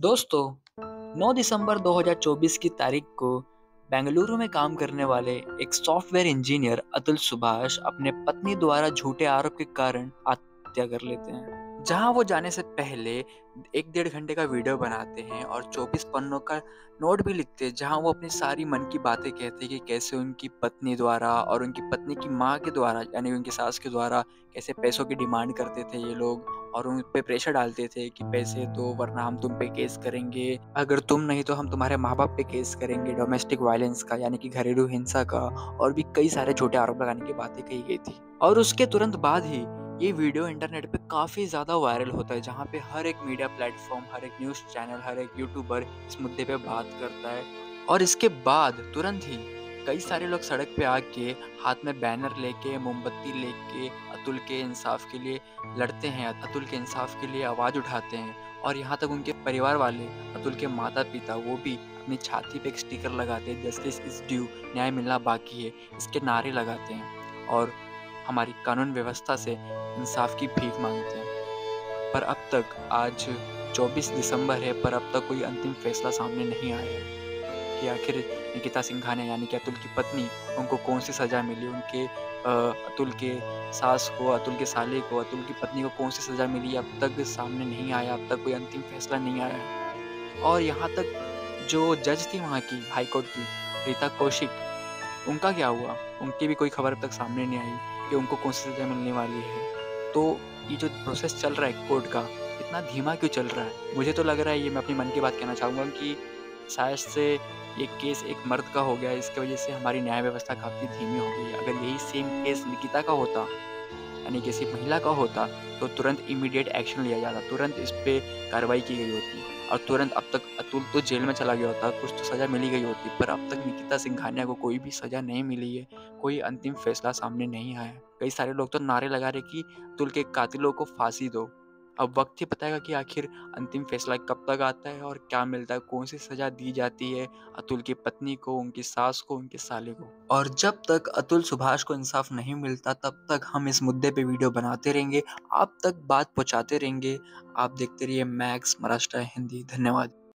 दोस्तों, 9 दिसंबर 2024 की तारीख को बेंगलुरु में काम करने वाले एक सॉफ्टवेयर इंजीनियर अतुल सुभाष अपने पत्नी द्वारा झूठे आरोप के कारण आत्महत्या कर लेते हैं। जहां वो जाने से पहले 1 डेढ़ घंटे का वीडियो बनाते हैं और 24 पन्नों का नोट भी लिखते हैं, जहां वो अपनी सारी मन की बातें कहते हैं कि कैसे उनकी पत्नी द्वारा और उनकी पत्नी की माँ के द्वारा यानी उनकी सास के द्वारा कैसे पैसों की डिमांड करते थे ये लोग और उन पे प्रेशर डालते थे कि पैसे दो वरना हम तुम पे केस करेंगे, अगर तुम नहीं तो हम तुम्हारे माँ बाप पे केस करेंगे, डोमेस्टिक वायलेंस का यानी कि घरेलू हिंसा का और भी कई सारे छोटे आरोप लगाने की बातें कही गई थी। और उसके तुरंत बाद ही ये वीडियो इंटरनेट पे काफ़ी ज़्यादा वायरल होता है, जहाँ पे हर एक मीडिया प्लेटफॉर्म, हर एक न्यूज़ चैनल, हर एक यूट्यूबर इस मुद्दे पे बात करता है। और इसके बाद तुरंत ही कई सारे लोग सड़क पे आके हाथ में बैनर लेके, मोमबत्ती लेके अतुल के इंसाफ के लिए लड़ते हैं, अतुल के इंसाफ के लिए आवाज़ उठाते हैं। और यहाँ तक उनके परिवार वाले, अतुल के माता-पिता, वो भी अपनी छाती पे एक स्टिकर लगाते हैं, जस्टिस इज़ ड्यू, न्याय मिलना बाकी है, इसके नारे लगाते हैं और हमारी कानून व्यवस्था से इंसाफ की भीख माँगते हैं। पर अब तक आज 24 दिसंबर है, पर अब तक कोई अंतिम फैसला सामने नहीं आया है कि आखिर निकिता सिंघानिया यानी कि अतुल की पत्नी, उनको कौन-सी सज़ा मिली, उनके अतुल के सास को, अतुल के साले को, अतुल की पत्नी को कौन-सी सज़ा मिली, अब तक सामने नहीं आया, अब तक कोई अंतिम फैसला नहीं आया है। और यहाँ तक जो जज थी वहाँ की हाई कोर्ट की, रीता कौशिक, उनका क्या हुआ? उनकी भी कोई खबर अब तक सामने नहीं आई कि उनको कौन-सी सज़ा मिलने वाली है। तो ये जो प्रोसेस चल रहा है कोर्ट का, इतना धीमा क्यों चल रहा है? मुझे तो लग रहा है, ये मैं अपनी मन की बात कहना चाहूँगा कि शायद से ये केस एक मर्द का हो गया है, इसकी वज़ह से हमारी न्याय व्यवस्था काफ़ी धीमी हो गई है। अगर यही सेम केस निकिता का होता, यानी किसी महिला का होता, तो तुरंत इमीडिएट एक्शन लिया जाता, तुरंत इस पे कार्रवाई की गई होती और तुरंत अब तक अतुल तो जेल में चला गया होता, कुछ तो सज़ा मिल ही गई होती। पर अब तक निकिता सिंघानिया को कोई भी सज़ा नहीं मिली है, कोई अंतिम फैसला सामने नहीं आया है। कई सारे लोग तो नारे लगा रहे कि अतुल के कातिलों को फांसी दो। अब वक़्त ही बताएगा कि आखिर अंतिम फैसला कब तक आता है और क्या मिलता है, कौन-सी सज़ा दी जाती है अतुल की पत्नी को, उनकी सास को, उनके साले को। और जब तक अतुल सुभाष को इंसाफ नहीं मिलता, तब तक हम इस मुद्दे पे वीडियो बनाते रहेंगे, आप तक बात पहुँचाते रहेंगे। आप देखते रहिए मैक्स महाराष्ट्र हिंदी। धन्यवाद।